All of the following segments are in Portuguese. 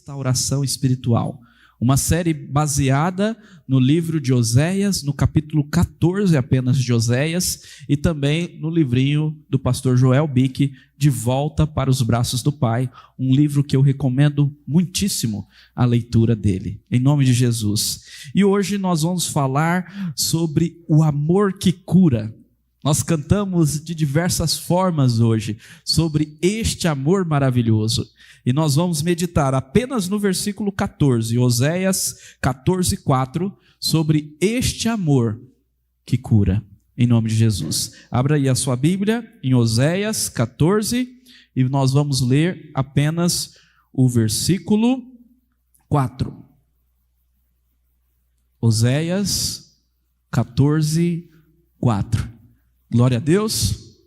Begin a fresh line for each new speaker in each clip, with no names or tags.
restauração espiritual. Uma série baseada no livro de Oséias, no capítulo 14 apenas de Oséias, e também no livrinho do pastor Joel Bick, De Volta para os Braços do Pai, um livro que eu recomendo muitíssimo a leitura dele, em nome de Jesus. E hoje nós vamos falar sobre o amor que cura. Nós cantamos de diversas formas hoje sobre este amor maravilhoso. E nós vamos meditar apenas no versículo 14, Oséias 14:4, sobre este amor que cura, em nome de Jesus. Abra aí a sua Bíblia em Oséias 14 e nós vamos ler apenas o versículo 4. Oséias 14:4. Glória a Deus.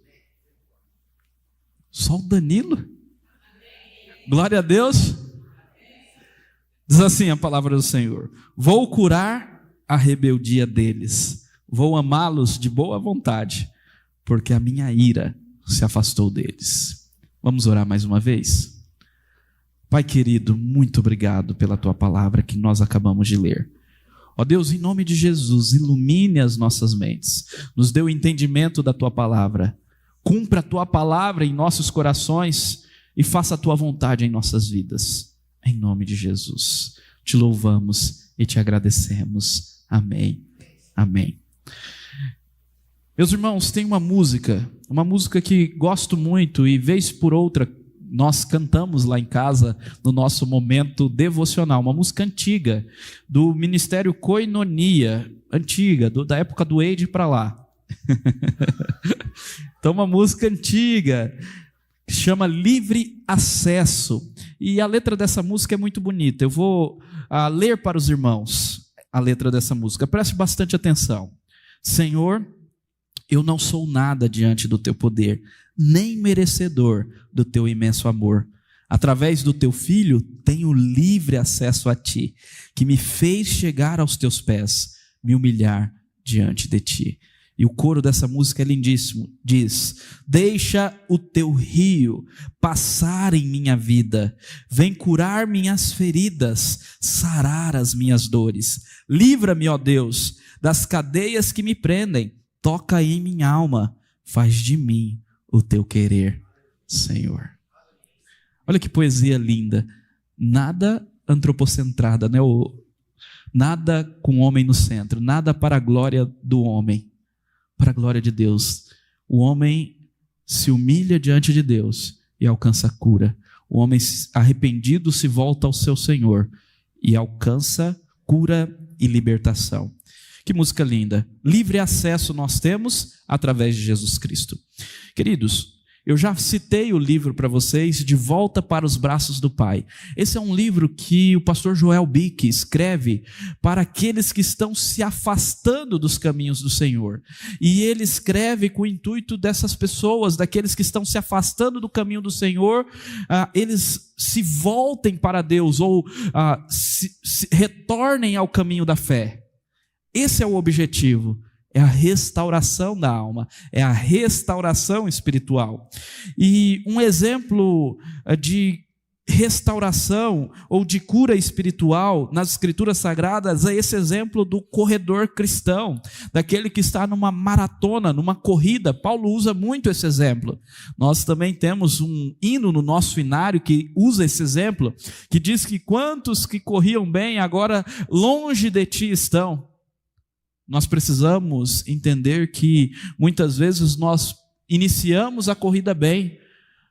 Só o Danilo? Glória a Deus. Diz assim a palavra do Senhor: vou curar a rebeldia deles, vou amá-los de boa vontade, porque a minha ira se afastou deles. Vamos orar mais uma vez? Pai querido, muito obrigado pela tua palavra que nós acabamos de ler. Ó Deus, em nome de Jesus, ilumine as nossas mentes, nos dê o entendimento da tua palavra, cumpra a tua palavra em nossos corações e faça a tua vontade em nossas vidas, em nome de Jesus. Te louvamos e te agradecemos. Amém. Amém. Meus irmãos, tem uma música que gosto muito e vez por outra nós cantamos lá em casa no nosso momento devocional, uma música antiga, do Ministério Koinonia, antiga, da época do Eide para lá. Então uma música antiga, que chama Livre Acesso, e a letra dessa música é muito bonita. Eu vou ler para os irmãos a letra dessa música, preste bastante atenção. Senhor, eu não sou nada diante do teu poder, nem merecedor do teu imenso amor. Através do teu Filho, tenho livre acesso a ti, que me fez chegar aos teus pés, me humilhar diante de ti. E o coro dessa música é lindíssimo, diz: deixa o teu rio passar em minha vida, vem curar minhas feridas, sarar as minhas dores. Livra-me, ó Deus, das cadeias que me prendem, toca em minha alma, faz de mim o teu querer, Senhor. Olha que poesia linda, nada antropocentrada, né? Nada com o homem no centro, nada para a glória do homem, para a glória de Deus. O homem se humilha diante de Deus e alcança cura. O homem arrependido se volta ao seu Senhor e alcança cura e libertação. Que música linda. Livre acesso nós temos através de Jesus Cristo. Queridos, eu já citei o livro para vocês, De Volta para os Braços do Pai. Esse é um livro que o pastor Joel Bick escreve para aqueles que estão se afastando dos caminhos do Senhor. E ele escreve com o intuito dessas pessoas, daqueles que estão se afastando do caminho do Senhor, eles se voltem para Deus ou se retornem ao caminho da fé. Esse é o objetivo. É a restauração da alma, é a restauração espiritual. E um exemplo de restauração ou de cura espiritual nas Escrituras Sagradas é esse exemplo do corredor cristão, daquele que está numa maratona, numa corrida. Paulo usa muito esse exemplo. Nós também temos um hino no nosso hinário que usa esse exemplo, que diz que quantos que corriam bem agora longe de ti estão. Nós precisamos entender que muitas vezes nós iniciamos a corrida bem,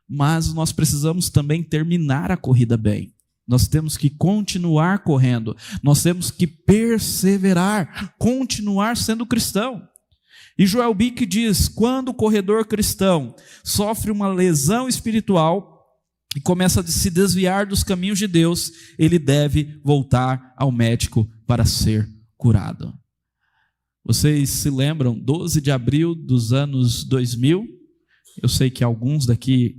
mas nós precisamos também terminar a corrida bem. Nós temos que continuar correndo, nós temos que perseverar, continuar sendo cristão. E Joel Bick diz: quando o corredor cristão sofre uma lesão espiritual e começa a se desviar dos caminhos de Deus, ele deve voltar ao médico para ser curado. Vocês se lembram, 12 de abril dos anos 2000, eu sei que alguns daqui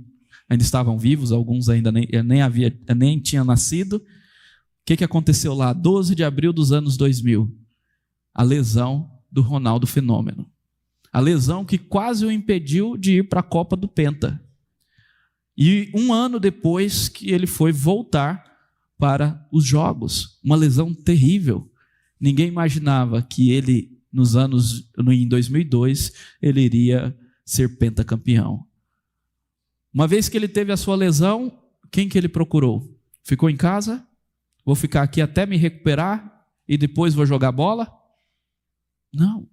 ainda estavam vivos, alguns ainda nem tinham nascido. O que aconteceu lá? 12 de abril dos anos 2000, a lesão do Ronaldo Fenômeno. A lesão que quase o impediu de ir para a Copa do Penta. E um ano depois que ele foi voltar para os jogos, uma lesão terrível. Ninguém imaginava que ele, em 2002, ele iria ser pentacampeão. Uma vez que ele teve a sua lesão, quem que ele procurou? Ficou em casa? Vou ficar aqui até me recuperar e depois vou jogar bola? Não.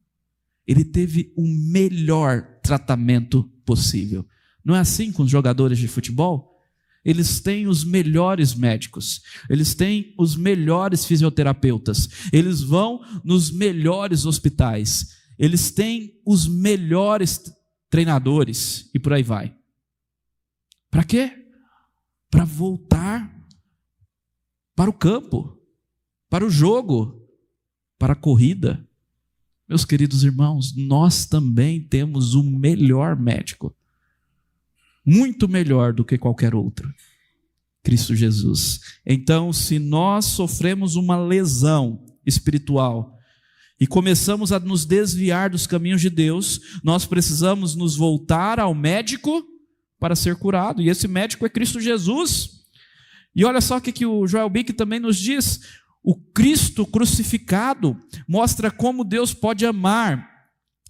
Ele teve o melhor tratamento possível. Não é assim com os jogadores de futebol? Eles têm os melhores médicos, eles têm os melhores fisioterapeutas, eles vão nos melhores hospitais, eles têm os melhores treinadores e por aí vai. Para quê? Para voltar para o campo, para o jogo, para a corrida. Meus queridos irmãos, nós também temos o melhor médico. Muito melhor do que qualquer outro, Cristo Jesus. Então, se nós sofremos uma lesão espiritual e começamos a nos desviar dos caminhos de Deus, nós precisamos nos voltar ao médico para ser curado, e esse médico é Cristo Jesus. E olha só o que o Joel Bick também nos diz: o Cristo crucificado mostra como Deus pode amar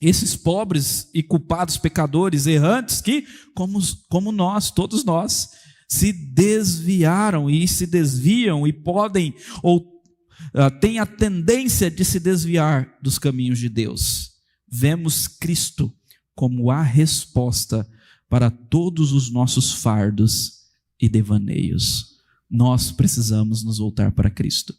esses pobres e culpados pecadores errantes que, como nós, todos nós, se desviaram e se desviam e podem ou têm a tendência de se desviar dos caminhos de Deus. Vemos Cristo como a resposta para todos os nossos fardos e devaneios. Nós precisamos nos voltar para Cristo.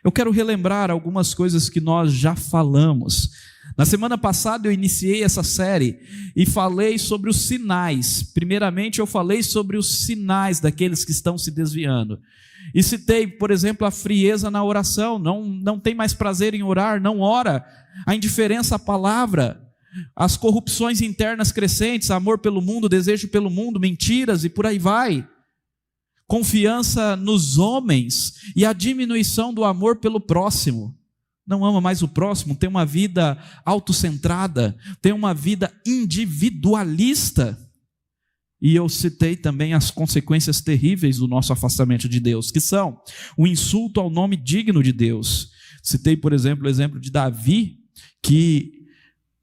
Eu quero relembrar algumas coisas que nós já falamos. Na semana passada eu iniciei essa série e falei sobre os sinais. Primeiramente eu falei sobre os sinais daqueles que estão se desviando. E citei, por exemplo, a frieza na oração. Não tem mais prazer em orar, não ora. A indiferença à palavra, as corrupções internas crescentes, amor pelo mundo, desejo pelo mundo, mentiras e por aí vai. Confiança nos homens e a diminuição do amor pelo próximo. Não ama mais o próximo, tem uma vida autocentrada, tem uma vida individualista. E eu citei também as consequências terríveis do nosso afastamento de Deus, que são o insulto ao nome digno de Deus. Citei, por exemplo, o exemplo de Davi, que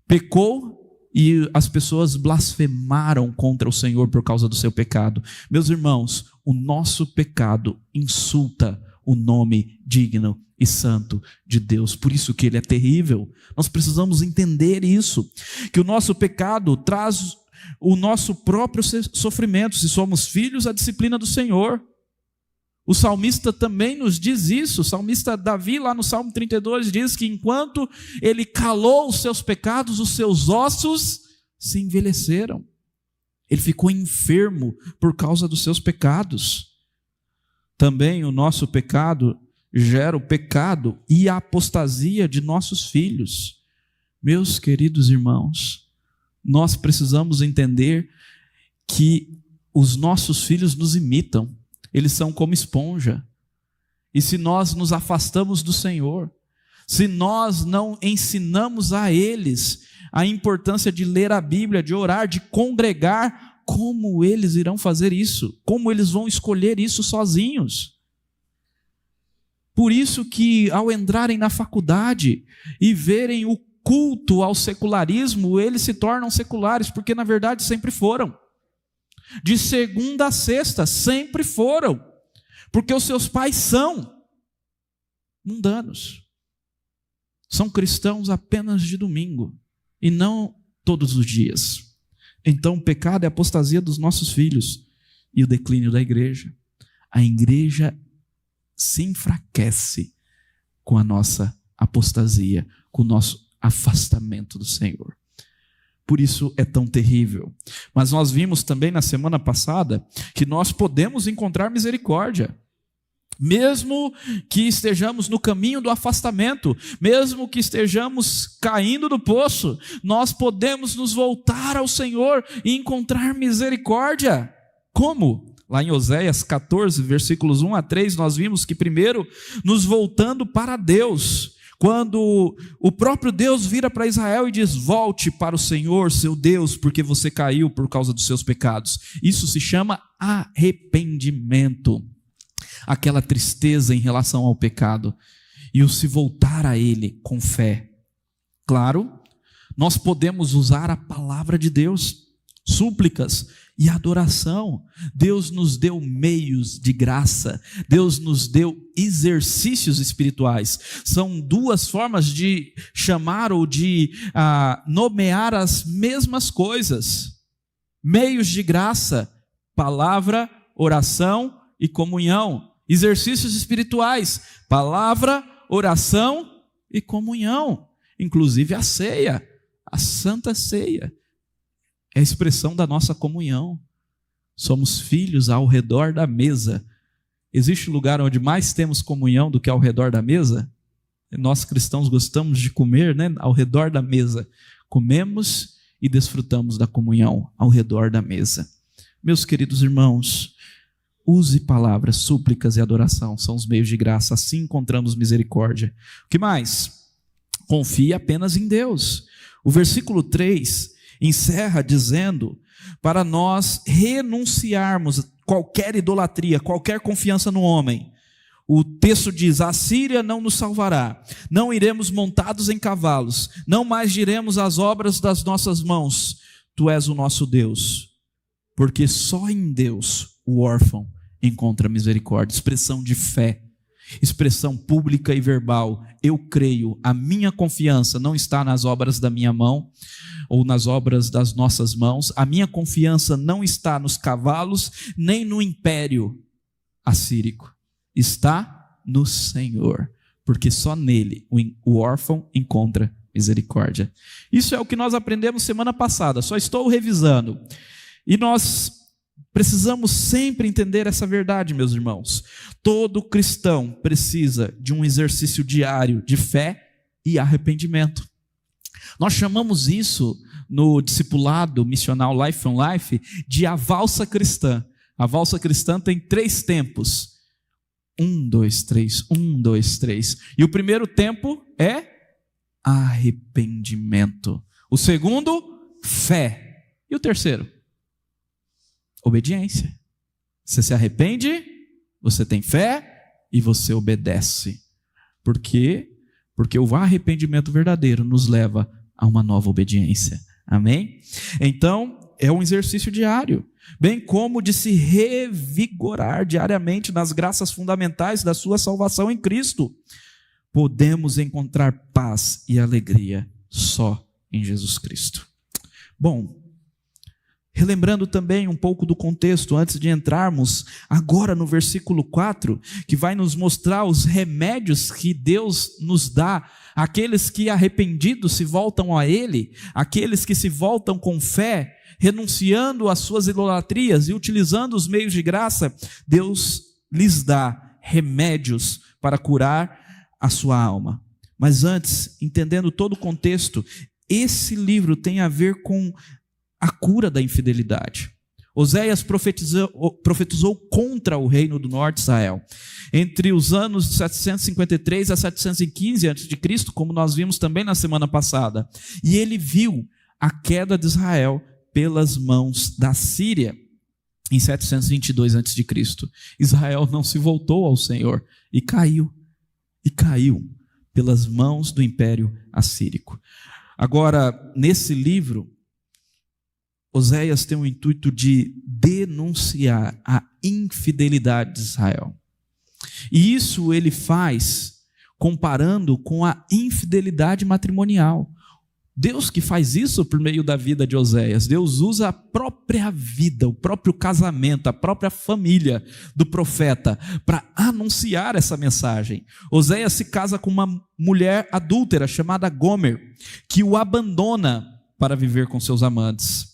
pecou e as pessoas blasfemaram contra o Senhor por causa do seu pecado. Meus irmãos, o nosso pecado insulta o nome digno e santo de Deus, por isso que ele é terrível. Nós precisamos entender isso, que o nosso pecado traz o nosso próprio sofrimento. Se somos filhos, a disciplina do Senhor. O salmista também nos diz isso. O salmista Davi, lá no Salmo 32, diz que enquanto ele calou os seus pecados, os seus ossos se envelheceram. Ele ficou enfermo por causa dos seus pecados. Também o nosso pecado gera o pecado e a apostasia de nossos filhos. Meus queridos irmãos, nós precisamos entender que os nossos filhos nos imitam, eles são como esponja. E se nós nos afastamos do Senhor, se nós não ensinamos a eles a importância de ler a Bíblia, de orar, de congregar, como eles irão fazer isso? Como eles vão escolher isso sozinhos? Por isso que ao entrarem na faculdade e verem o culto ao secularismo, eles se tornam seculares, porque na verdade sempre foram. De segunda a sexta, sempre foram. Porque os seus pais são mundanos. São cristãos apenas de domingo, e não todos os dias. Então o pecado é a apostasia dos nossos filhos e o declínio da igreja. A igreja se enfraquece com a nossa apostasia, com o nosso afastamento do Senhor. Por isso é tão terrível. Mas nós vimos também na semana passada que nós podemos encontrar misericórdia. Mesmo que estejamos no caminho do afastamento, mesmo que estejamos caindo do poço, nós podemos nos voltar ao Senhor e encontrar misericórdia. Como? Lá em Oséias 14, versículos 1 a 3, nós vimos que primeiro, nos voltando para Deus, quando o próprio Deus vira para Israel e diz: volte para o Senhor, seu Deus, porque você caiu por causa dos seus pecados. Isso se chama arrependimento. aquela tristeza em relação ao pecado e o se voltar a Ele com fé. Claro, nós podemos usar a palavra de Deus, súplicas e adoração. Deus nos deu meios de graça, Deus nos deu exercícios espirituais. São duas formas de chamar ou de nomear as mesmas coisas. Meios de graça, palavra, oração e comunhão. Exercícios espirituais, palavra, oração e comunhão. Inclusive a ceia, a Santa Ceia, é a expressão da nossa comunhão. Somos filhos ao redor da mesa. Existe lugar onde mais temos comunhão do que ao redor da mesa? Nós cristãos gostamos de comer, né, ao redor da mesa. Comemos e desfrutamos da comunhão ao redor da mesa. Meus queridos irmãos, use palavras, súplicas e adoração, são os meios de graça, assim encontramos misericórdia. O que mais? Confie apenas em Deus. O versículo 3 encerra dizendo para nós renunciarmos qualquer idolatria, qualquer confiança no homem. O texto diz: a Síria não nos salvará, não iremos montados em cavalos, não mais diremos as obras das nossas mãos, tu és o nosso Deus. Porque só em Deus o órfão encontra misericórdia. Expressão de fé, expressão pública e verbal. Eu creio, a minha confiança não está nas obras da minha mão ou nas obras das nossas mãos. A minha confiança não está nos cavalos nem no império assírico. Está no Senhor, porque só nele o órfão encontra misericórdia. Isso é o que nós aprendemos semana passada, só estou revisando. E nós precisamos sempre entender essa verdade, meus irmãos. Todo cristão precisa de um exercício diário de fé e arrependimento. Nós chamamos isso no discipulado missional Life on Life de a valsa cristã. A valsa cristã tem 3 tempos. 1, 2, 3, 1, 2, 3. E o primeiro tempo é arrependimento. O segundo, fé. E o terceiro? Obediência. Você se arrepende, você tem fé e você obedece. Por quê? Porque o arrependimento verdadeiro nos leva a uma nova obediência. Amém? Então, é um exercício diário, bem como de se revigorar diariamente nas graças fundamentais da sua salvação em Cristo. Podemos encontrar paz e alegria só em Jesus Cristo. Bom, relembrando também um pouco do contexto, antes de entrarmos agora no versículo 4, que vai nos mostrar os remédios que Deus nos dá, aqueles que arrependidos se voltam a Ele, aqueles que se voltam com fé, renunciando às suas idolatrias e utilizando os meios de graça, Deus lhes dá remédios para curar a sua alma. Mas antes, entendendo todo o contexto, esse livro tem a ver com a cura da infidelidade. Oséias profetizou contra o reino do norte de Israel. Entre os anos de 753 a 715 a.C., como nós vimos também na semana passada. E ele viu a queda de Israel pelas mãos da Síria em 722 a.C. Israel não se voltou ao Senhor e caiu pelas mãos do Império Assírico. Agora, nesse livro, Oséias tem o intuito de denunciar a infidelidade de Israel. E isso ele faz comparando com a infidelidade matrimonial. Deus que faz isso por meio da vida de Oséias. Deus usa a própria vida, o próprio casamento, a própria família do profeta para anunciar essa mensagem. Oséias se casa com uma mulher adúltera chamada Gomer, que o abandona para viver com seus amantes.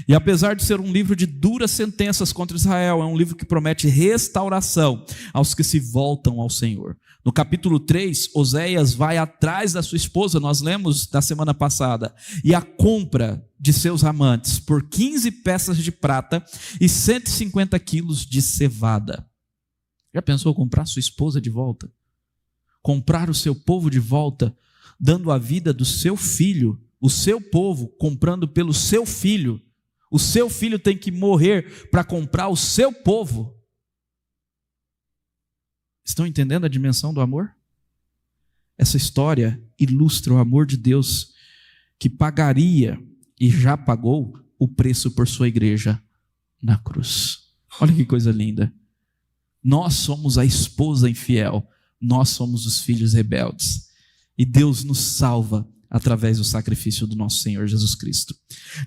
E apesar de ser um livro de duras sentenças contra Israel, é um livro que promete restauração aos que se voltam ao Senhor. No capítulo 3, Oséias vai atrás da sua esposa, nós lemos na semana passada, e a compra de seus amantes por 15 peças de prata e 150 quilos de cevada. Já pensou comprar sua esposa de volta? Comprar o seu povo de volta, dando a vida do seu filho, o seu povo comprando pelo seu filho. O seu filho tem que morrer para comprar o seu povo. Estão entendendo a dimensão do amor? Essa história ilustra o amor de Deus que pagaria e já pagou o preço por sua igreja na cruz. Olha que coisa linda. Nós somos a esposa infiel, nós somos os filhos rebeldes. E Deus nos salva através do sacrifício do nosso Senhor Jesus Cristo.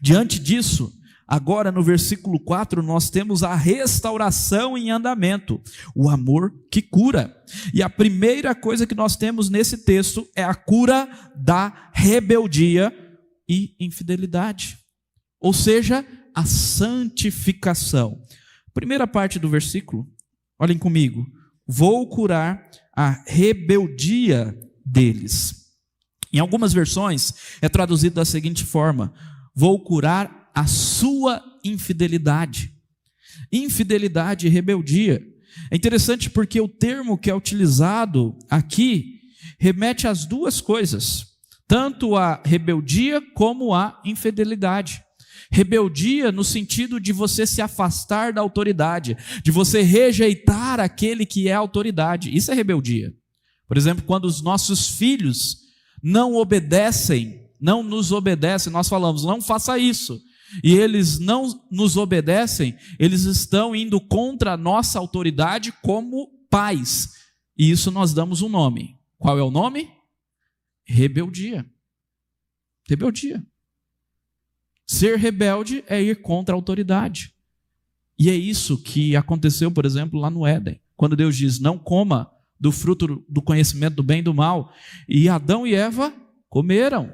Diante disso, agora no versículo 4, nós temos a restauração em andamento, o amor que cura. E a primeira coisa que nós temos nesse texto é a cura da rebeldia e infidelidade. Ou seja, a santificação. Primeira parte do versículo, olhem comigo. Vou curar a rebeldia deles. Em algumas versões é traduzido da seguinte forma: vou curar a sua infidelidade. Infidelidade e rebeldia. É interessante porque o termo que é utilizado aqui remete às duas coisas, tanto a rebeldia como a infidelidade. Rebeldia no sentido de você se afastar da autoridade, de você rejeitar aquele que é autoridade. Isso é rebeldia. Por exemplo, quando os nossos filhos não nos obedecem, nós falamos, não faça isso. E eles não nos obedecem, eles estão indo contra a nossa autoridade como pais. E isso nós damos um nome. Qual é o nome? Rebeldia. Rebeldia. Ser rebelde é ir contra a autoridade. E é isso que aconteceu, por exemplo, lá no Éden. Quando Deus diz, não coma do fruto do conhecimento do bem e do mal. E Adão e Eva comeram.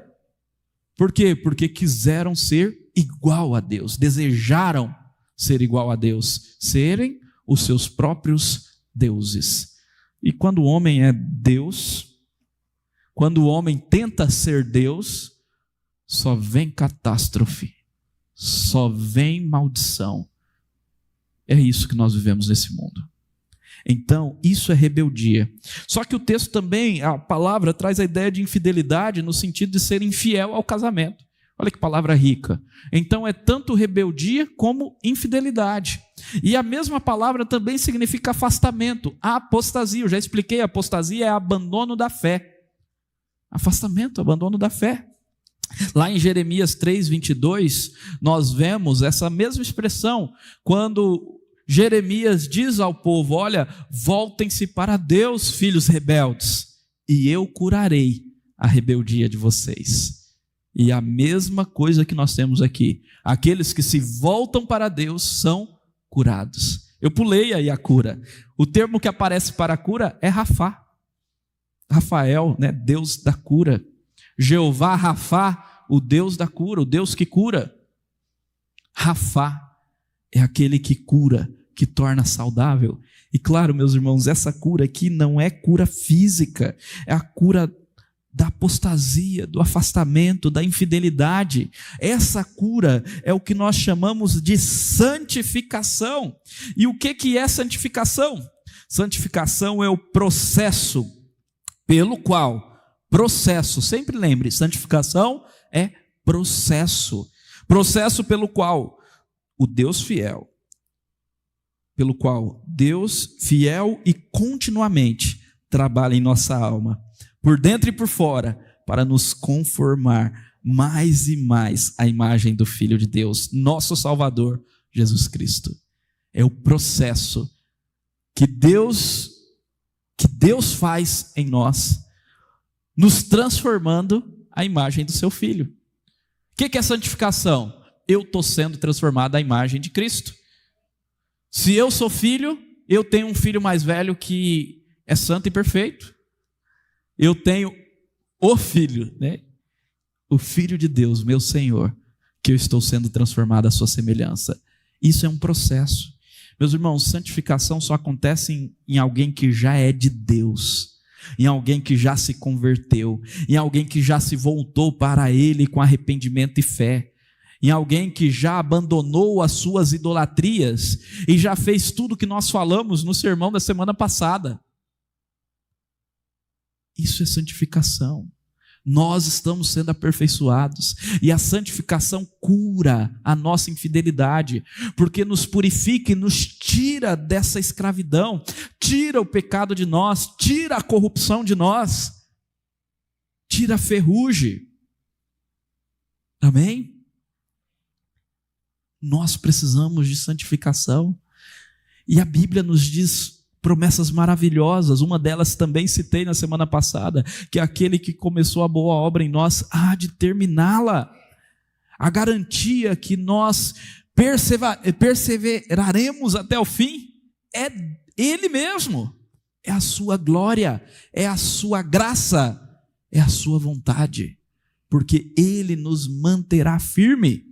Por quê? Porque quiseram ser igual a Deus, desejaram ser igual a Deus, serem os seus próprios deuses. E quando o homem é Deus, quando o homem tenta ser Deus, só vem catástrofe, só vem maldição. É isso que nós vivemos nesse mundo. Então, isso é rebeldia. Só que o texto também, a palavra traz a ideia de infidelidade no sentido de ser infiel ao casamento. Olha que palavra rica. Então é tanto rebeldia como infidelidade. E a mesma palavra também significa afastamento, a apostasia. Eu já expliquei, a apostasia é abandono da fé. Afastamento, abandono da fé. Lá em Jeremias 3:22, nós vemos essa mesma expressão, quando Jeremias diz ao povo, olha, voltem-se para Deus, filhos rebeldes, e eu curarei a rebeldia de vocês. E a mesma coisa que nós temos aqui, aqueles que se voltam para Deus são curados. Eu pulei aí a cura. O termo que aparece para a cura é Rafá. Rafael, né? Deus da cura. Jeová Rafá, o Deus da cura, o Deus que cura. Rafá é aquele que cura, que torna saudável. E claro, meus irmãos, essa cura aqui não é cura física, é a cura da apostasia, do afastamento, da infidelidade. Essa cura é o que nós chamamos de santificação. E o que é santificação? Santificação é o processo pelo qual, sempre lembre, santificação é processo pelo qual o Deus fiel, e continuamente trabalha em nossa alma, por dentro e por fora, para nos conformar mais e mais à imagem do Filho de Deus, nosso Salvador, Jesus Cristo. É o processo que Deus faz em nós, nos transformando à imagem do seu Filho. O que é santificação? Eu estou sendo transformado à imagem de Cristo. Se eu sou filho, eu tenho um filho mais velho que é santo e perfeito. Eu tenho o Filho, né? O Filho de Deus, meu Senhor, que eu estou sendo transformado à sua semelhança. Isso é um processo. Meus irmãos, santificação só acontece em alguém que já é de Deus, em alguém que já se converteu, em alguém que já se voltou para Ele com arrependimento e fé, em alguém que já abandonou as suas idolatrias e já fez tudo o que nós falamos no sermão da semana passada. Isso é santificação. Nós estamos sendo aperfeiçoados, e a santificação cura a nossa infidelidade, porque nos purifica e nos tira dessa escravidão, tira o pecado de nós, tira a corrupção de nós, tira a ferrugem. Amém? Nós precisamos de santificação, e a Bíblia nos diz promessas maravilhosas. Uma delas também citei na semana passada, que é aquele que começou a boa obra em nós há de terminá-la. A garantia que nós perseveraremos até o fim é Ele mesmo, é a sua glória, é a sua graça, é a sua vontade, porque Ele nos manterá firme.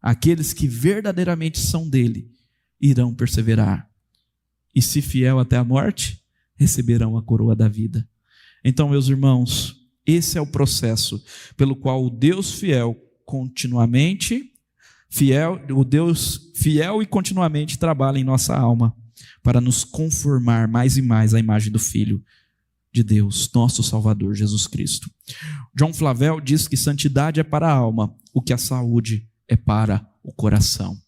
Aqueles que verdadeiramente são dele irão perseverar, e se fiel até a morte, receberão a coroa da vida. Então, meus irmãos, esse é o processo pelo qual o Deus fiel e continuamente trabalha em nossa alma, para nos conformar mais e mais à imagem do Filho de Deus, nosso Salvador, Jesus Cristo. John Flavel diz que santidade é para a alma, o que a saúde é para o coração.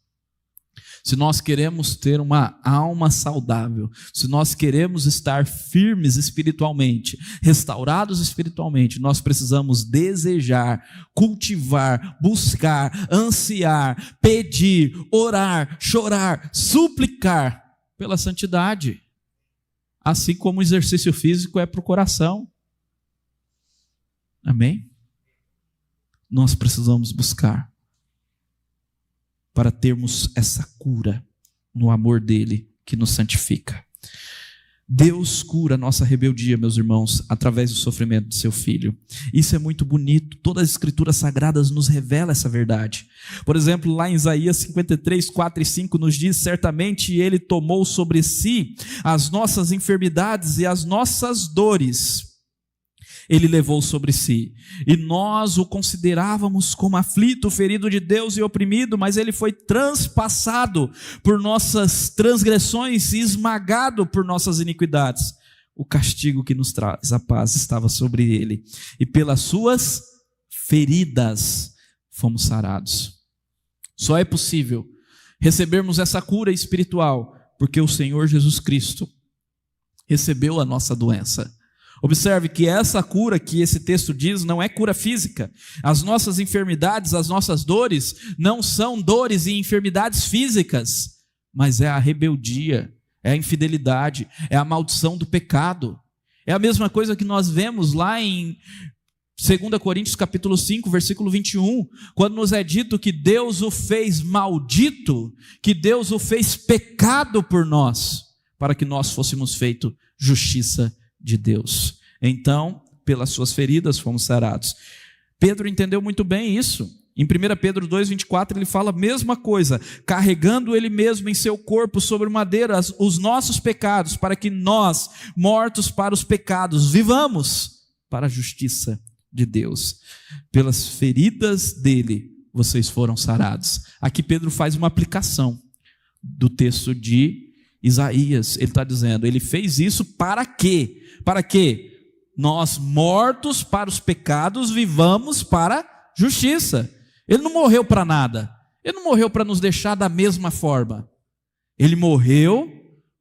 Se nós queremos ter uma alma saudável, se nós queremos estar firmes espiritualmente, restaurados espiritualmente, nós precisamos desejar, cultivar, buscar, ansiar, pedir, orar, chorar, suplicar pela santidade, assim como o exercício físico é para o coração. Amém? Nós precisamos buscar para termos essa cura no amor dele que nos santifica. Deus cura a nossa rebeldia, meus irmãos, através do sofrimento de seu Filho. Isso é muito bonito. Todas as escrituras sagradas nos revelam essa verdade. Por exemplo, lá em Isaías 53, 4 e 5 nos diz: certamente ele tomou sobre si as nossas enfermidades e as nossas dores ele levou sobre si, e nós o considerávamos como aflito, ferido de Deus e oprimido, mas ele foi transpassado por nossas transgressões e esmagado por nossas iniquidades. O castigo que nos traz a paz estava sobre ele, e pelas suas feridas fomos sarados. Só é possível recebermos essa cura espiritual porque o Senhor Jesus Cristo recebeu a nossa doença. Observe que essa cura que esse texto diz não é cura física. As nossas enfermidades, as nossas dores, não são dores e enfermidades físicas, mas é a rebeldia, é a infidelidade, é a maldição do pecado. É a mesma coisa que nós vemos lá em 2 Coríntios capítulo 5, versículo 21, quando nos é dito que Deus o fez maldito, que Deus o fez pecado por nós, para que nós fôssemos feito justiça de Deus. Então, pelas suas feridas fomos sarados. Pedro entendeu muito bem isso. Em 1 Pedro 2,24 ele fala a mesma coisa, carregando ele mesmo em seu corpo sobre madeira os nossos pecados, para que nós, mortos para os pecados, vivamos para a justiça de Deus. Pelas feridas dele vocês foram sarados. Aqui Pedro faz uma aplicação do texto de Isaías. Ele está dizendo, ele fez isso para quê? Para que nós, mortos para os pecados, vivamos para a justiça. Ele não morreu para nada. Ele não morreu para nos deixar da mesma forma. Ele morreu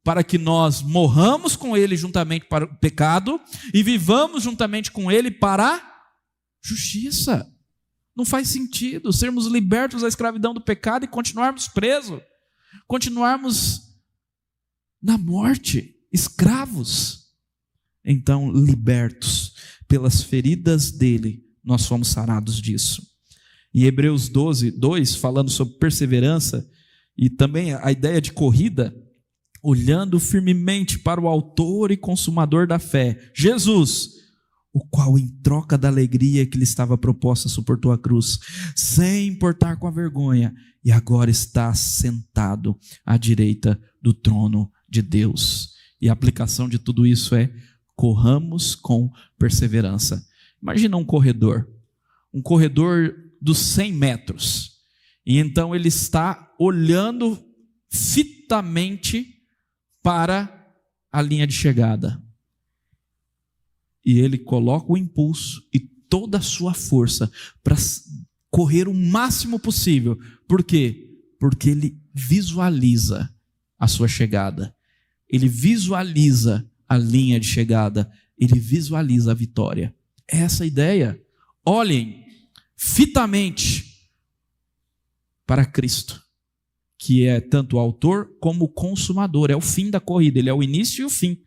para que nós morramos com ele juntamente para o pecado e vivamos juntamente com ele para a justiça. Não faz sentido sermos libertos da escravidão do pecado e continuarmos presos, continuarmos na morte, escravos. Então, libertos pelas feridas dele, nós fomos sarados disso. Em Hebreus 12, 2, falando sobre perseverança e também a ideia de corrida, olhando firmemente para o autor e consumador da fé, Jesus, o qual em troca da alegria que lhe estava proposta suportou a cruz, sem importar com a vergonha, e agora está sentado à direita do trono de Deus. E a aplicação de tudo isso é: corramos com perseverança. Imagina um corredor dos 100 metros, e então ele está olhando fitamente para a linha de chegada, e ele coloca o impulso e toda a sua força para correr o máximo possível. Por quê? Porque ele visualiza a sua chegada. Ele visualiza a linha de chegada. Ele visualiza a vitória. É essa a ideia. Olhem fitamente para Cristo, que é tanto o autor como o consumador. É o fim da corrida. Ele é o início e o fim.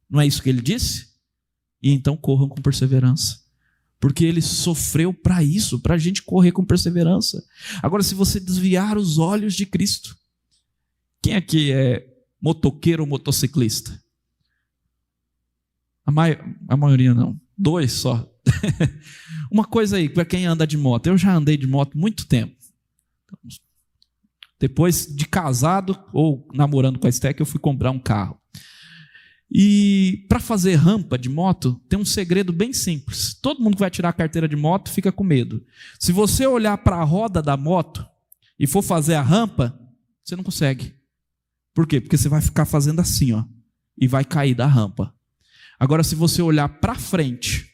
Não é isso que ele disse? E então corram com perseverança. Porque ele sofreu para isso, para a gente correr com perseverança. Agora, se você desviar os olhos de Cristo, quem aqui é motoqueiro ou motociclista? A maioria não. 2 só. Uma coisa aí, para quem anda de moto. Eu já andei de moto muito tempo. Depois de casado ou namorando com a Esté, eu fui comprar um carro. E para fazer rampa de moto, tem um segredo bem simples. Todo mundo que vai tirar a carteira de moto fica com medo. Se você olhar para a roda da moto e for fazer a rampa, você não consegue. Por quê? Porque você vai ficar fazendo assim, ó, e vai cair da rampa. Agora, se você olhar para frente,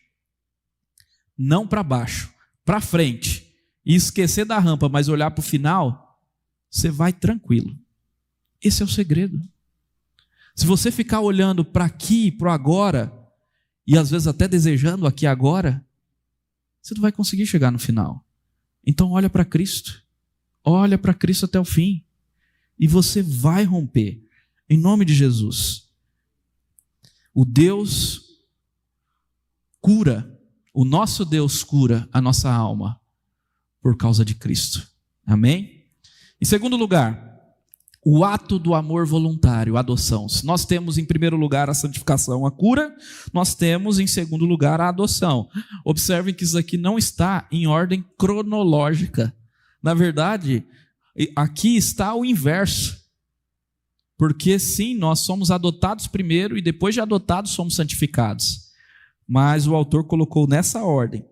não para baixo, para frente, e esquecer da rampa, mas olhar para o final, você vai tranquilo. Esse é o segredo. Se você ficar olhando para aqui, para o agora, e às vezes até desejando aqui agora, você não vai conseguir chegar no final. Então olha para Cristo. Olha para Cristo até o fim. E você vai romper. Em nome de Jesus. O Deus cura, o nosso Deus cura a nossa alma por causa de Cristo. Amém? Em segundo lugar, o ato do amor voluntário, a adoção. Nós temos em primeiro lugar a santificação, a cura. Nós temos em segundo lugar a adoção. Observem que isso aqui não está em ordem cronológica. Na verdade, aqui está o inverso. Porque sim, nós somos adotados primeiro e depois de adotados somos santificados. Mas o autor colocou nessa ordem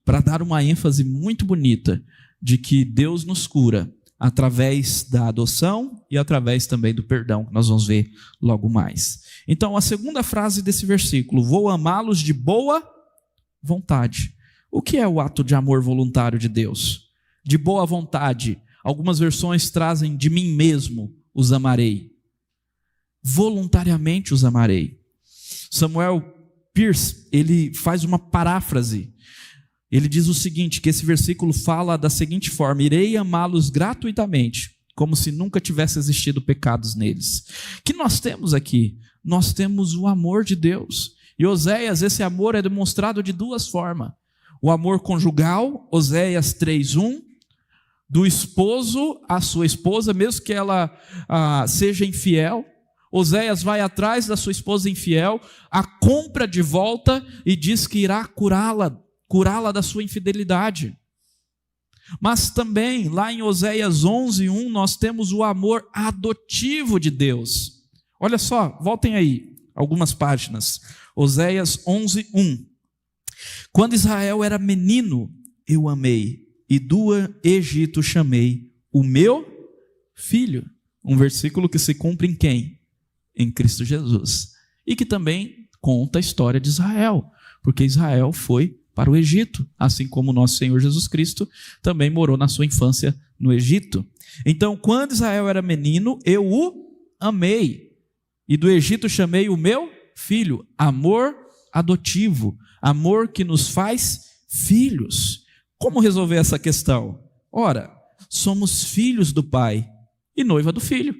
para dar uma ênfase muito bonita de que Deus nos cura através da adoção e através também do perdão, que nós vamos ver logo mais. Então, a segunda frase desse versículo, vou amá-los de boa vontade. O que é o ato de amor voluntário de Deus? De boa vontade. Algumas versões trazem de mim mesmo os amarei. Voluntariamente os amarei. Samuel Pierce, ele faz uma paráfrase. Ele diz o seguinte, que esse versículo fala da seguinte forma, irei amá-los gratuitamente, como se nunca tivesse existido pecados neles. O que nós temos aqui? Nós temos o amor de Deus. E Oséias, esse amor é demonstrado de duas formas. O amor conjugal, Oséias 3:1, do esposo à sua esposa, mesmo que ela seja infiel. Oséias vai atrás da sua esposa infiel, a compra de volta e diz que irá curá-la da sua infidelidade. Mas também, lá em Oséias 11:1, nós temos o amor adotivo de Deus. Olha só, voltem aí, algumas páginas. Oséias 11:1. Quando Israel era menino, eu amei, e do Egito chamei o meu filho. Um versículo que se cumpre em quem? Em Cristo Jesus. E que também conta a história de Israel, porque Israel foi para o Egito, assim como o nosso Senhor Jesus Cristo também morou na sua infância no Egito. Então, quando Israel era menino, eu o amei, e do Egito chamei o meu filho. Amor adotivo, amor que nos faz filhos. Como resolver essa questão? Ora, somos filhos do Pai e noiva do Filho.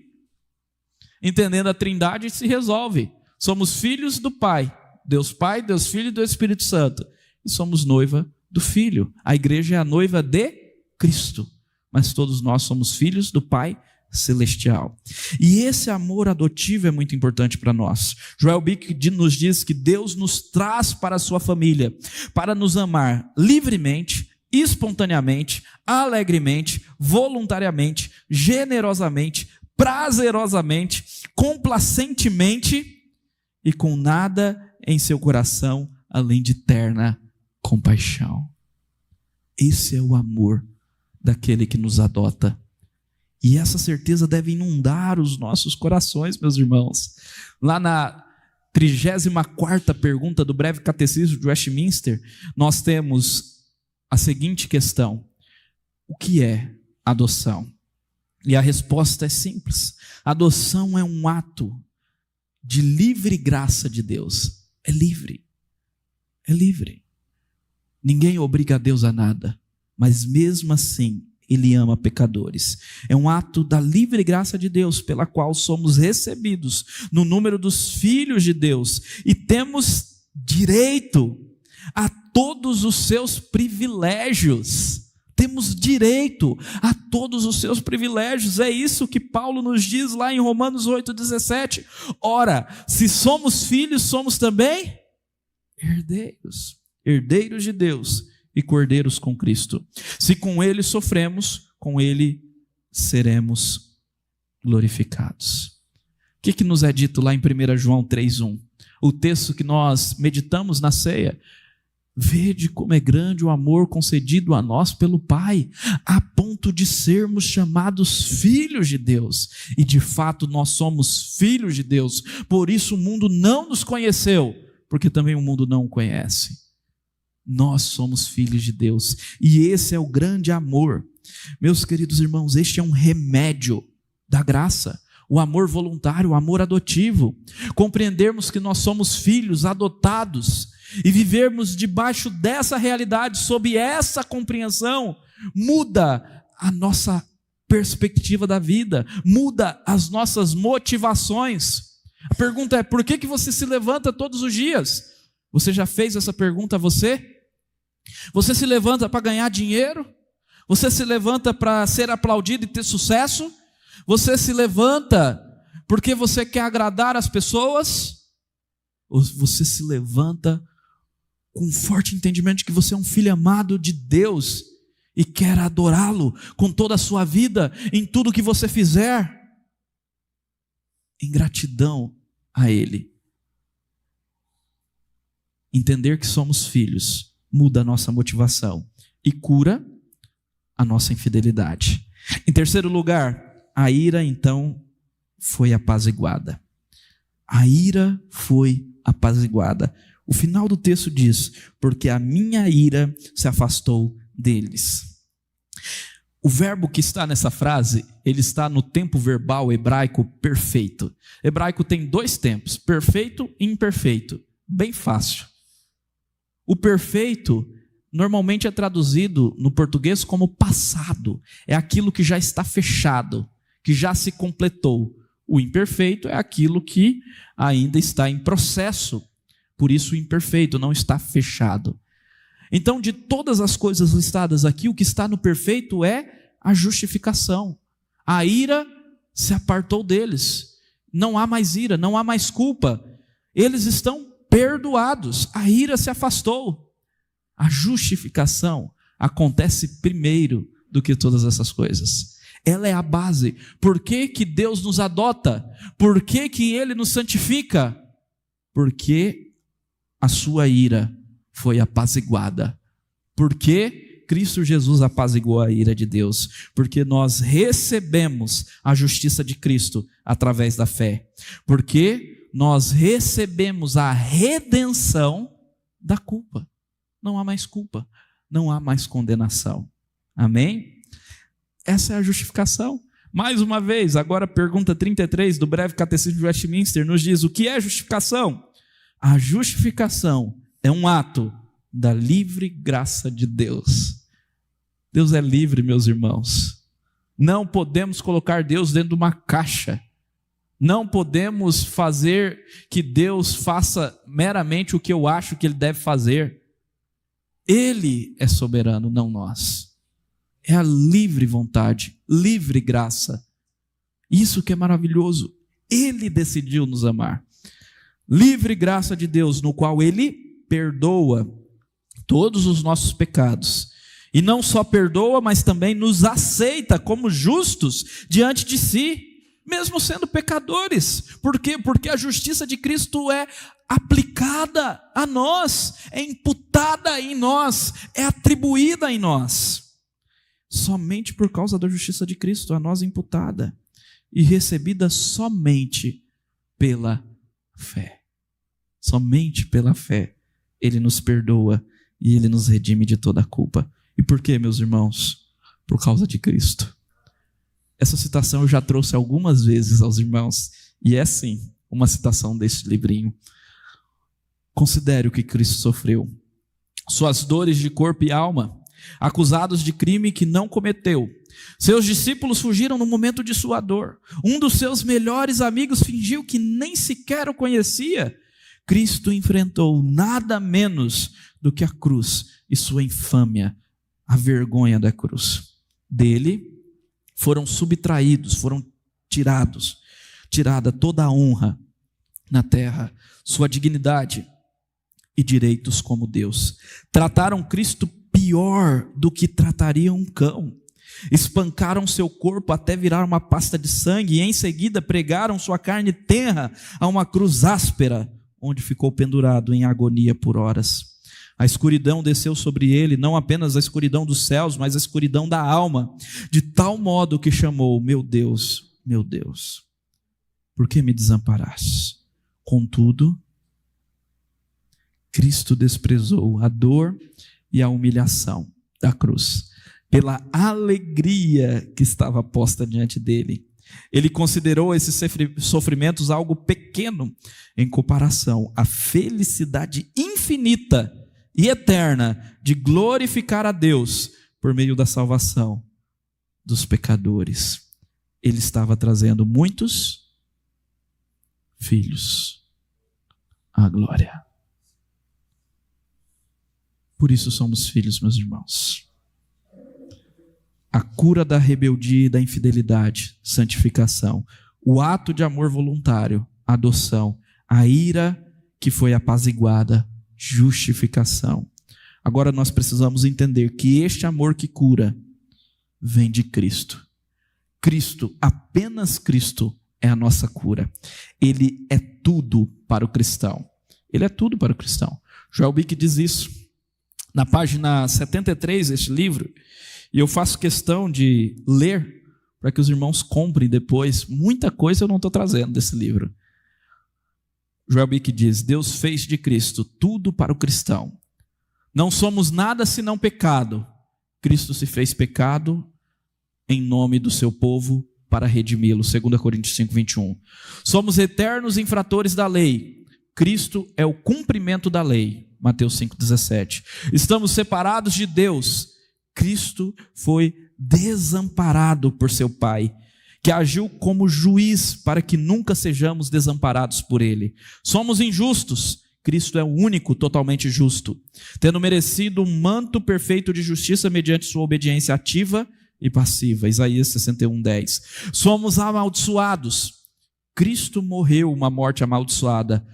Entendendo a Trindade, se resolve. Somos filhos do Pai, Deus Pai, Deus Filho e Deus Espírito Santo. E somos noiva do Filho. A igreja é a noiva de Cristo. Mas todos nós somos filhos do Pai Celestial. E esse amor adotivo é muito importante para nós. Joel Bick nos diz que Deus nos traz para a sua família, para nos amar livremente, espontaneamente, alegremente, voluntariamente, generosamente, prazerosamente, complacentemente e com nada em seu coração além de terna compaixão. Esse é o amor daquele que nos adota. E essa certeza deve inundar os nossos corações, meus irmãos. Lá 34ª pergunta do Breve Catecismo de Westminster, nós temos a seguinte questão: o que é adoção? E a resposta é simples: adoção é um ato de livre graça de Deus. É livre. É livre. Ninguém obriga a Deus a nada, mas mesmo assim Ele ama pecadores. É um ato da livre graça de Deus, pela qual somos recebidos no número dos filhos de Deus e temos direito a todos os seus privilégios. Temos direito a todos os seus privilégios. É isso que Paulo nos diz lá em Romanos 8,17. Ora, se somos filhos, somos também herdeiros. Herdeiros de Deus e cordeiros com Cristo. Se com Ele sofremos, com Ele seremos glorificados. O que nos é dito lá em 1 João 3,1? O texto que nós meditamos na ceia. Vede como é grande o amor concedido a nós pelo Pai, a ponto de sermos chamados filhos de Deus. E de fato nós somos filhos de Deus. Por isso o mundo não nos conheceu, porque também o mundo não o conhece. Nós somos filhos de Deus. E esse é o grande amor. Meus queridos irmãos, este é um remédio da graça. O amor voluntário, o amor adotivo. Compreendermos que nós somos filhos adotados e vivermos debaixo dessa realidade, sob essa compreensão, muda a nossa perspectiva da vida, muda as nossas motivações. A pergunta é: por que você se levanta todos os dias? Você já fez essa pergunta a você? Você se levanta para ganhar dinheiro? Você se levanta para ser aplaudido e ter sucesso? Você se levanta porque você quer agradar as pessoas? Ou você se levanta com um forte entendimento de que você é um filho amado de Deus e quer adorá-lo com toda a sua vida, em tudo que você fizer, em gratidão a Ele? Entender que somos filhos muda a nossa motivação e cura a nossa infidelidade. Em terceiro lugar, a ira então foi apaziguada. A ira foi apaziguada. O final do texto diz: porque a minha ira se afastou deles. O verbo que está nessa frase, ele está no tempo verbal hebraico perfeito. Hebraico tem dois tempos, perfeito e imperfeito. Bem fácil. O perfeito normalmente é traduzido no português como passado. É aquilo que já está fechado, que já se completou. O imperfeito é aquilo que ainda está em processo. Por isso o imperfeito não está fechado. Então, de todas as coisas listadas aqui, o que está no perfeito é a justificação. A ira se apartou deles. Não há mais ira, não há mais culpa. Eles estão perdoados. A ira se afastou. A justificação acontece primeiro do que todas essas coisas. Ela é a base. Por que que Deus nos adota? Por que que Ele nos santifica? Porque a sua ira foi apaziguada. Porque Cristo Jesus apaziguou a ira de Deus. Porque nós recebemos a justiça de Cristo através da fé. Porque nós recebemos a redenção da culpa. Não há mais culpa, não há mais condenação. Amém? Essa é a justificação. Mais uma vez, agora a pergunta 33 do Breve Catecismo de Westminster nos diz: o que é justificação? A justificação é um ato da livre graça de Deus. Deus é livre, meus irmãos. Não podemos colocar Deus dentro de uma caixa. Não podemos fazer que Deus faça meramente o que eu acho que Ele deve fazer. Ele é soberano, não nós. É a livre vontade, livre graça. Isso que é maravilhoso. Ele decidiu nos amar. Livre graça de Deus, no qual Ele perdoa todos os nossos pecados. E não só perdoa, mas também nos aceita como justos diante de si, mesmo sendo pecadores. Por quê? Porque a justiça de Cristo é aplicada a nós, é imputada em nós, é atribuída em nós. Somente por causa da justiça de Cristo, a nós imputada e recebida somente pela fé. somente pela fé, Ele nos perdoa e Ele nos redime de toda a culpa. E por quê, meus irmãos? Por causa de Cristo. Essa citação eu já trouxe algumas vezes aos irmãos, e é sim uma citação desse livrinho. Considere o que Cristo sofreu. Suas dores de corpo e alma, acusados de crime que não cometeu. Seus discípulos fugiram no momento de sua dor. Um dos seus melhores amigos fingiu que nem sequer o conhecia. Cristo enfrentou nada menos do que a cruz e sua infâmia, a vergonha da cruz. Dele foram subtraídos, foram tirada toda a honra na terra, sua dignidade e direitos como Deus. Trataram Cristo pior do que tratariam um cão. Espancaram seu corpo até virar uma pasta de sangue e em seguida pregaram sua carne tenra a uma cruz áspera, onde ficou pendurado em agonia por horas. A escuridão desceu sobre ele, não apenas a escuridão dos céus, mas a escuridão da alma, de tal modo que chamou: meu Deus, por que me desamparaste? Contudo, Cristo desprezou a dor e a humilhação da cruz, pela alegria que estava posta diante dele. Ele considerou esses sofrimentos algo pequeno em comparação à felicidade infinita e eterna de glorificar a Deus por meio da salvação dos pecadores. Ele estava trazendo muitos filhos à glória. Por isso somos filhos, meus irmãos. A cura da rebeldia e da infidelidade, santificação. O ato de amor voluntário, adoção. A ira que foi apaziguada, justificação. Agora nós precisamos entender que este amor que cura vem de Cristo. Cristo, apenas Cristo é a nossa cura. Ele é tudo para o cristão. Ele é tudo para o cristão. Joel Bick diz isso na página 73 deste livro, e eu faço questão de ler para que os irmãos comprem depois. Muita coisa eu não estou trazendo desse livro. Joel Bick diz: Deus fez de Cristo tudo para o cristão. Não somos nada senão pecado. Cristo se fez pecado em nome do seu povo para redimi-lo. 2 Coríntios 5, 21. Somos eternos infratores da lei. Cristo é o cumprimento da lei. Mateus 5, 17. Estamos separados de Deus. Cristo foi desamparado por seu Pai, que agiu como juiz para que nunca sejamos desamparados por Ele. Somos injustos. Cristo é o único totalmente justo, tendo merecido um manto perfeito de justiça mediante sua obediência ativa e passiva. Isaías 61, 10. Somos amaldiçoados. Cristo morreu uma morte amaldiçoada,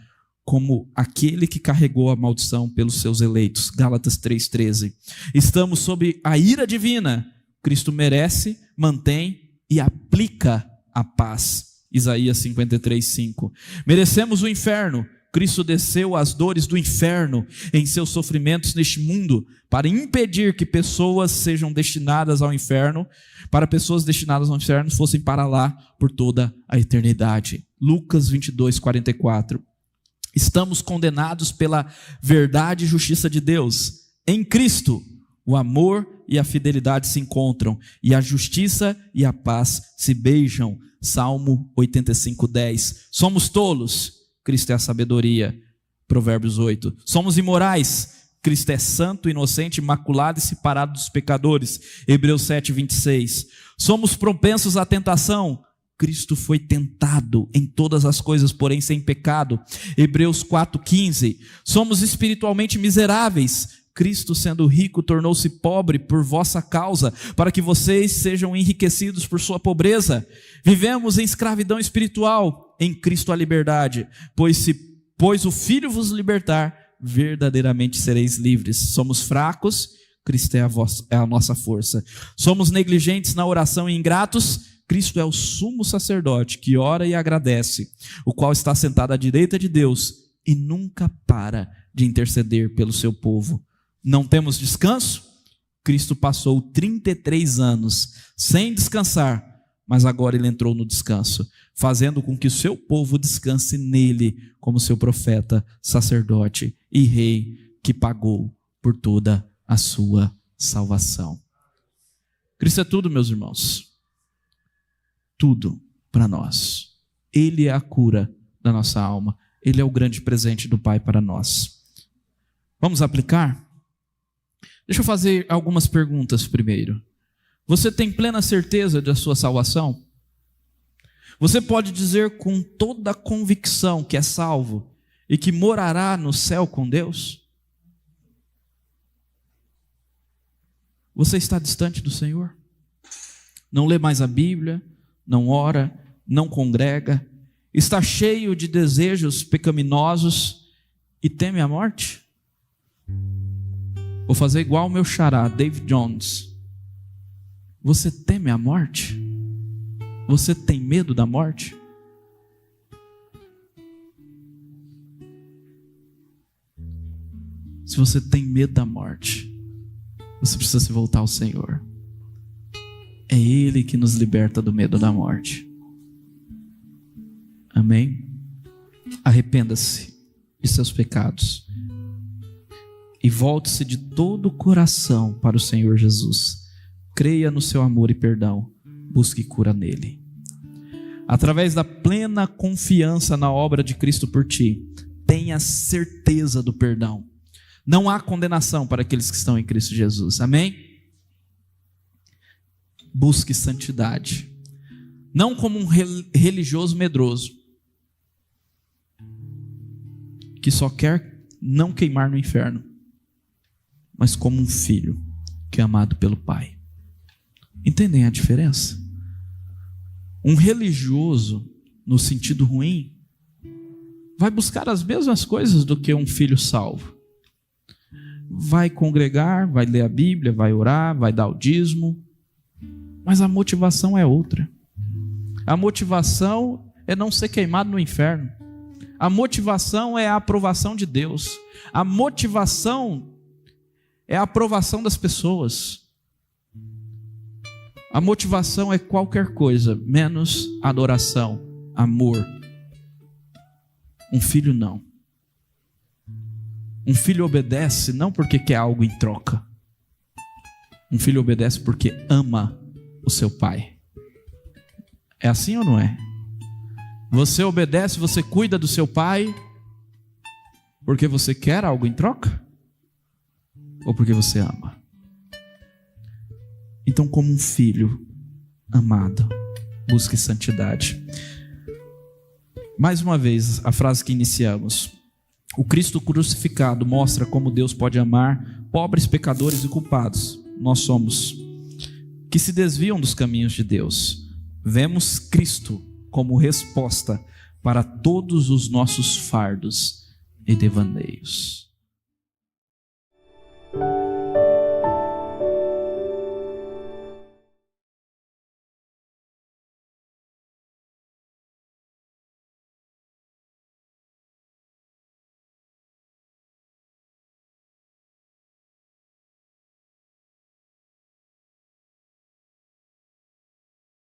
como aquele que carregou a maldição pelos seus eleitos. Gálatas 3,13. Estamos sob a ira divina. Cristo merece, mantém e aplica a paz. Isaías 53:5. Merecemos o inferno. Cristo desceu as dores do inferno em seus sofrimentos neste mundo para impedir que pessoas sejam destinadas ao inferno, para pessoas destinadas ao inferno fossem para lá por toda a eternidade. Lucas 22:44. Estamos condenados pela verdade e justiça de Deus. Em Cristo, o amor e a fidelidade se encontram, e a justiça e a paz se beijam. Salmo 85:10. Somos tolos. Cristo é a sabedoria. Provérbios 8. Somos imorais. Cristo é santo, inocente, imaculado e separado dos pecadores. Hebreus 7:26. Somos propensos à tentação. Cristo foi tentado em todas as coisas, porém sem pecado. Hebreus 4:15. Somos espiritualmente miseráveis. Cristo, sendo rico, tornou-se pobre por vossa causa, para que vocês sejam enriquecidos por sua pobreza. Vivemos em escravidão espiritual, em Cristo a liberdade, pois o Filho vos libertar, verdadeiramente sereis livres. Somos fracos, Cristo é a nossa força. Somos negligentes na oração e ingratos, Cristo é o sumo sacerdote que ora e agradece, o qual está sentado à direita de Deus e nunca para de interceder pelo seu povo. Não temos descanso? Cristo passou 33 anos sem descansar mas agora ele entrou no descanso, fazendo com que o seu povo descanse nele como seu profeta, sacerdote e rei que pagou por toda a sua salvação. Cristo é tudo, meus irmãos. Tudo para nós. Ele é a cura da nossa alma. Ele é o grande presente do Pai para nós. Vamos aplicar? Deixa eu fazer algumas perguntas primeiro. Você tem plena certeza da sua salvação? Você pode dizer com toda a convicção que é salvo e que morará no céu com Deus? Você está distante do Senhor? Não lê mais a Bíblia, não ora, não congrega, está cheio de desejos pecaminosos e teme a morte? Vou fazer igual o meu xará, David Jones. Você teme a morte? Você tem medo da morte? Se você tem medo da morte, você precisa se voltar ao Senhor. É Ele que nos liberta do medo da morte. Amém? Arrependa-se de seus pecados e volte-se de todo o coração para o Senhor Jesus. Creia no seu amor e perdão. Busque cura nele. Através da plena confiança na obra de Cristo por ti, tenha certeza do perdão. Não há condenação para aqueles que estão em Cristo Jesus. Amém? Busque santidade. Não como um religioso medroso, que só quer não queimar no inferno, mas como um filho que é amado pelo Pai. Entendem a diferença? Um religioso, no sentido ruim, vai buscar as mesmas coisas do que um filho salvo. Vai congregar, vai ler a Bíblia, vai orar, vai dar o dízimo, mas a motivação é outra. A motivação é não ser queimado no inferno. A motivação é a aprovação de Deus. A motivação é a aprovação das pessoas. A motivação é qualquer coisa, menos adoração, amor. Um filho não. Um filho obedece não porque quer algo em troca. Um filho obedece porque ama o seu pai. É assim ou não é? Você obedece, você cuida do seu pai porque você quer algo em troca? Ou porque você ama? Então, como um filho amado, busque santidade. Mais uma vez, a frase que iniciamos. O Cristo crucificado mostra como Deus pode amar pobres, pecadores e culpados. Nós somos, que se desviam dos caminhos de Deus. Vemos Cristo como resposta para todos os nossos fardos e devaneios.